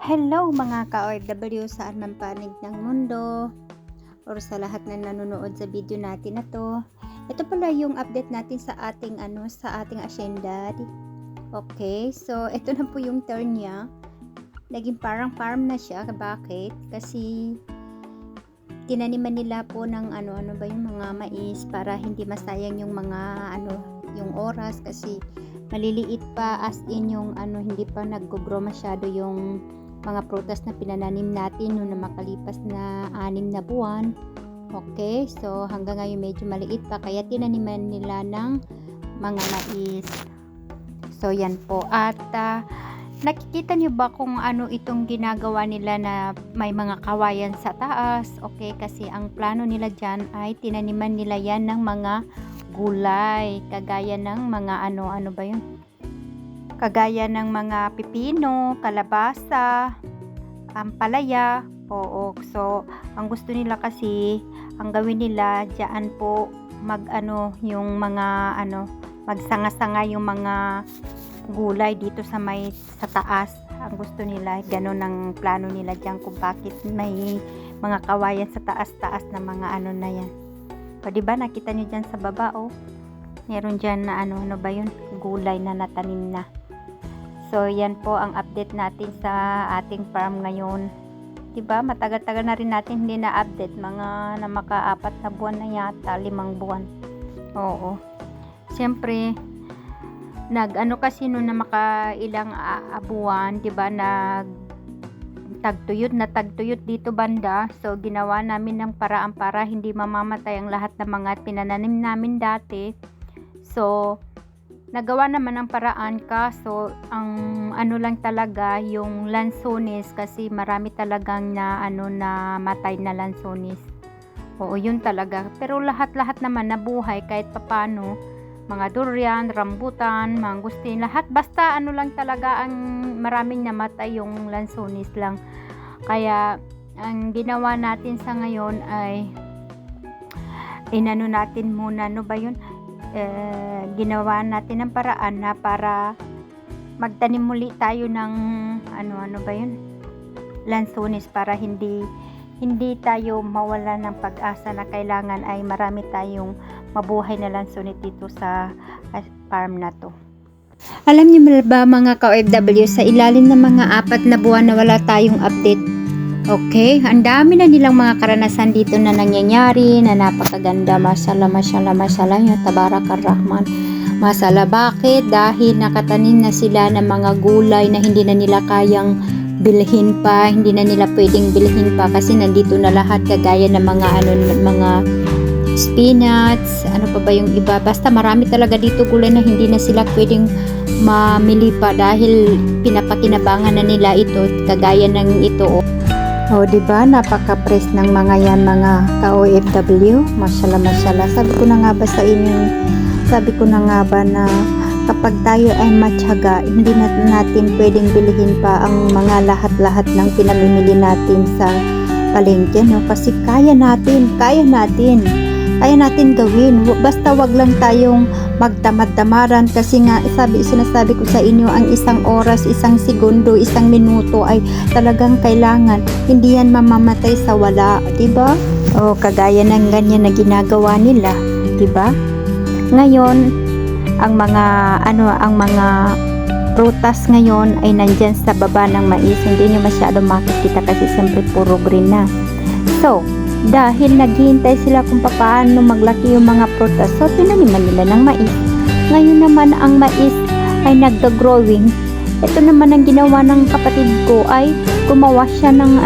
Hello mga ka-OFW saan man panig ng mundo or sa lahat na nanonood sa video natin na to. Ito pala yung update natin sa ating sa ating asyenda. Okay, so ito na po yung turn niya. Naging parang farm na siya. Bakit? Kasi tinaniman nila po ng ano ba yung mga mais para hindi masayang yung mga yung oras kasi maliliit pa, as in yung hindi pa nag-grow masyado yung mga prutas na pinananim natin noong na makalipas na 6 na buwan. Okay, so hanggang ngayon medyo maliit pa kaya tinaniman nila ng mga mais. So yan po. At nakikita niyo ba kung ano itong ginagawa nila na may mga kawayan sa taas? Okay, kasi ang plano nila dyan ay tinaniman nila yan ng mga gulay. Kagaya ng mga ano ba yun? Kagaya ng mga pipino, kalabasa, ampalaya. Oo. So, ang gusto nila kasi, ang gawin nila diyan po yung mga magsanga-sanga yung mga gulay dito sa taas. Ang gusto nila, ganun ang plano nila diyan kung bakit may mga kawayan sa taas-taas na mga na yan. O diba nakita niyo diyan sa baba meron diyan na ano ba yun? Gulay na natanim na. So, yan po ang update natin sa ating farm ngayon. Diba? Matagal-tagal na rin natin hindi na-update. Mga na maka-4 na buwan na yata, 5 buwan. Oo. Siyempre, kasi noon na makailang buwan, diba, tagtuyot dito banda. So, ginawa namin ng paraan para hindi mamamatay ang lahat ng mga pinananim namin dati. So, nagawa naman ang paraan, kaso ang lang talaga yung lansones kasi marami talagang na matay na lansones. Oo, yun talaga. Pero lahat naman nabuhay kahit papano. Mga durian, rambutan, mangustin, lahat basta lang talaga ang maraming namatay yung lansones lang. Kaya ang ginawa natin sa ngayon ay natin muna ginawa natin ng paraan na para magtanim muli tayo ng lansones para hindi tayo mawala ng pag-asa na kailangan ay marami tayong mabuhay na lansones dito sa farm na to. Alam niyo ba mga ka-OFW, sa ilalim ng mga 4 na buwan na wala tayong update, okay, ang dami na nilang mga karanasan dito na nangyayari na napakaganda. Mashallah ya Tabarakar Rahman. Mashallah. Bakit? Dahil nakatanim na sila ng mga gulay na hindi na nila kayang bilhin pa, hindi na nila pwedeng bilhin pa kasi nandito na lahat, kagaya ng mga spinach, ano pa ba yung iba, basta marami talaga dito gulay na hindi na sila pwedeng mamili pa dahil pinapakinabangan na nila ito, kagaya ng ito. O, diba? Napaka-press ng mga yan, mga ka-OFW. Mashallah. Sabi ko na nga ba na kapag tayo ay matyaga, hindi natin pwedeng bilhin pa ang mga lahat ng pinamimili natin sa palengke, no? Kasi kaya natin gawin. Basta wag lang tayong magtamad-tamaran kasi nga sinasabi ko sa inyo, ang isang oras, isang segundo, isang minuto ay talagang kailangan. Hindi yan mamamatay sa wala, diba? O kagaya ng ganyan na ginagawa nila, diba? Ngayon, ang mga prutas ngayon ay nandyan sa baba ng mais. Hindi nyo masyado makikita kasi siyempre puro green na. So, dahil naghihintay sila kung paano maglaki yung mga prutas, so tinaniman nila ng mais. Ngayon naman ang mais ay nagda-growing. Ito naman ang ginawa ng kapatid ko ay gumawa siya ng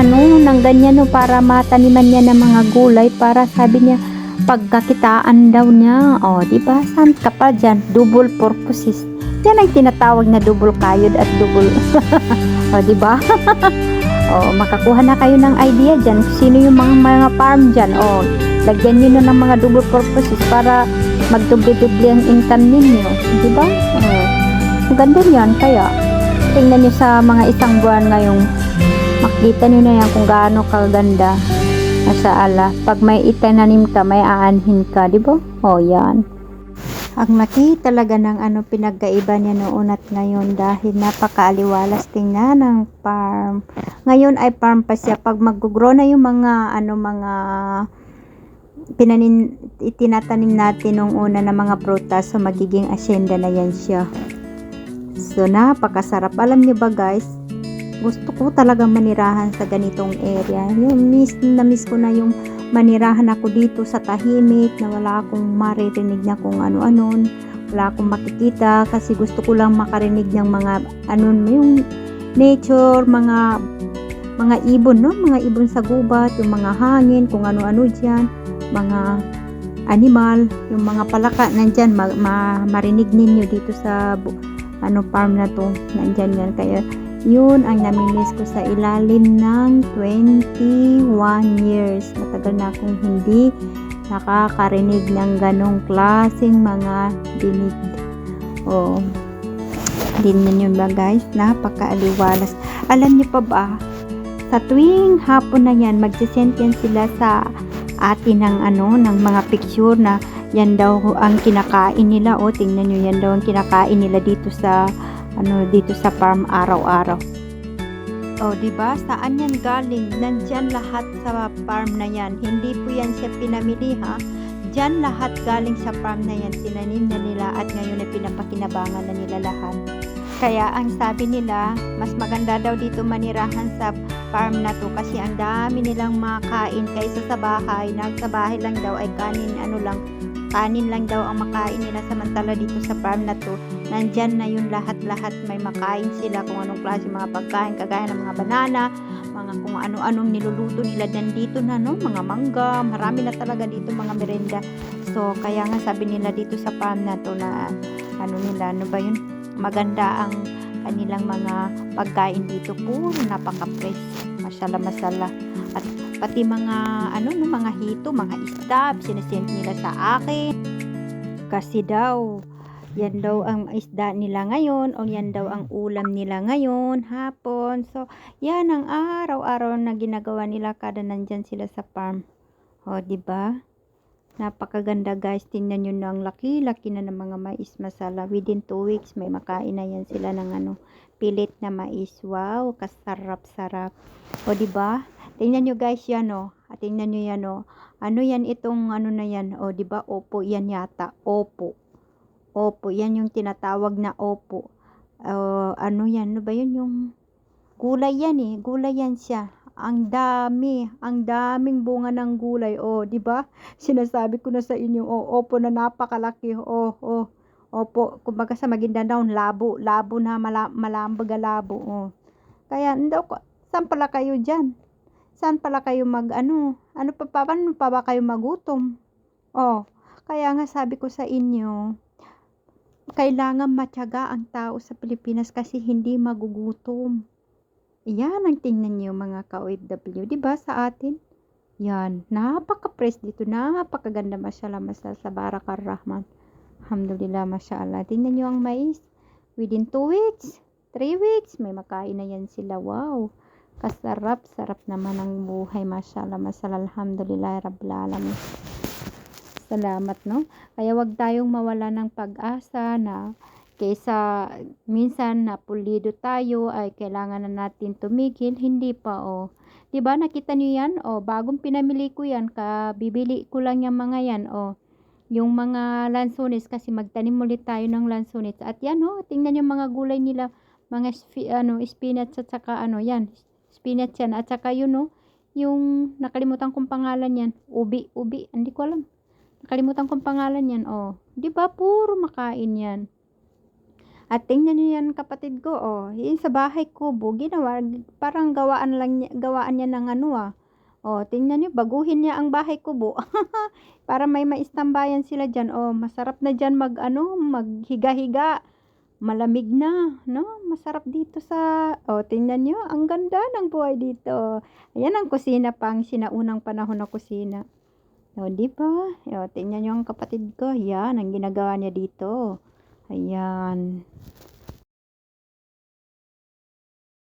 ganyan para mataniman niya ng mga gulay para sabi niya pagkakitaan daw niya. O, diba? Saan ka pa dyan? Double purposes. Yan ang tinatawag na double kayod at double o, diba? O, makakuha na kayo ng idea dyan. Sino yung mga farm dyan? O, lagyan nyo na ng mga double purposes para magdubli-dubli ang income ninyo. Diba? O, ganda yan. Kaya, tingnan nyo sa mga isang buwan ngayong makita nyo na yan kung gaano kaganda. Mashallah. Pag may itananim ka, may aanhin ka. Diba? O, yan. Ang laki talaga ng pinagkaiba niya noon at ngayon dahil napakaaliwalas tingnan ng farm. Ngayon ay farm pa siya. Pag mag-grow na yung mga mga itinatanim natin nung una na mga prutas, so magiging asyenda na yan siya. So napakasarap. Alam niyo ba guys, gusto ko talagang manirahan sa ganitong area. Yung miss ko na yung manirahan ako dito sa tahimik na wala akong maririnig na kung ano-ano, wala akong makikita kasi gusto ko lang makarinig ng mga yung nature, mga ibon, no? Mga ibon sa gubat, yung mga hangin, kung ano-ano diyan, mga animal, yung mga palaka nandyan, marinig ninyo dito sa farm na to, nandyan yan. Kaya yun ang namimiss ko sa ilalim ng 21 years. Matagal na akong hindi nakakarinig ng ganong klaseng mga dinig. Din yun ba guys? Napakaaliwalas. Alam niyo pa ba, sa tuwing hapon na yan, magsisend yan sila sa atin ng ng mga picture na yan daw ang kinakain nila. Tingnan nyo, yan daw ang kinakain nila dito sa dito sa farm araw-araw. Diba? Saan yan galing? Nandyan lahat sa farm na yan. Hindi po yan siya pinamili, ha? Diyan lahat galing sa farm na yan. Tinanim na nila at ngayon ay pinapakinabangan na nila lahat. Kaya ang sabi nila, mas maganda daw dito manirahan sa farm na to kasi ang dami nilang makain kaysa sa bahay. Sa bahay lang daw ay kanin lang daw ang makain nila, samantala dito sa farm na to nandyan na yung lahat may makain sila, kung anong klase mga pagkain kagaya ng mga banana, mga kung ano-anong niluluto nila dito na mga mangga, marami na talaga dito mga merenda. So kaya nga sabi nila dito sa farm na to na maganda ang kanilang mga pagkain dito, puro napaka-fresh, masala. At pati mga mga hito, mga isda, sinesend nila sa akin kasi daw yan daw ang isda nila ngayon o yan daw ang ulam nila ngayon hapon. So yan ang araw-araw na ginagawa nila kada nandyan sila sa farm. Diba? Napakaganda guys, tingnan nyo na ang laki-laki na ng mga mais masala. Within 2 weeks may makain na yan sila ng pilit na mais. Wow, kasarap-sarap. Diba? Tingnan nyo guys yan at tingnan nyo yan ano yan itong na yan, diba? Opo yan yata. Opo, yan yung tinatawag na opo. Yan, ano ba yun? Yung gulay yan gulay yan siya. Ang daming bunga ng gulay. Diba? Sinasabi ko na sa inyo, opo na napakalaki. Opo, kumbaga sa Maguindanao, labo na malambaga labo. Kaya, saan pala kayo dyan? Saan pala kayo paano pa ba kayo magutom? Kaya nga sabi ko sa inyo, kailangan matyaga ang tao sa Pilipinas kasi hindi magugutom. Yan ang tingnan niyo mga ka-OFW, diba sa atin? Yan, napaka-fresh dito, napakaganda, mashallah sa Barakar Rahman. Alhamdulillah, mashallah. Tingnan niyo ang mais. Within 2 weeks, 3 weeks, may makain na yan sila. Wow, kasarap-sarap naman ang buhay, mashallah, alhamdulillah, rabbil alamin. Salamat, Kaya wag tayong mawala ng pag-asa na kaysa minsan na pulido tayo ay kailangan na natin tumigil. Hindi pa, diba nakita niyo yan? Bagong pinamili ko yan, bibili ko lang yung mga yan, yung mga lansones kasi magtanim ulit tayo ng lansones. At yan, tingnan yung mga gulay nila, mga spinach at saka yan, spinach yan at saka yun, yung nakalimutan kong pangalan yan, ubi, hindi ko alam. Nakalimutan kong pangalan yan, diba puro makain yan. At tingnan niyo yan kapatid ko, yun sa bahay kubo, ginawa, parang gawaan niya ng tingnan niyo, baguhin niya ang bahay kubo. Para may maistambayan sila dyan, masarap na dyan maghiga-higa, malamig na, masarap dito tingnan niyo, ang ganda ng buhay dito. Ayan ang kusina pang sinaunang panahon na kusina. Diba? Tingnan nyo ang kapatid ko. Yan, ang ginagawa niya dito. Ayan.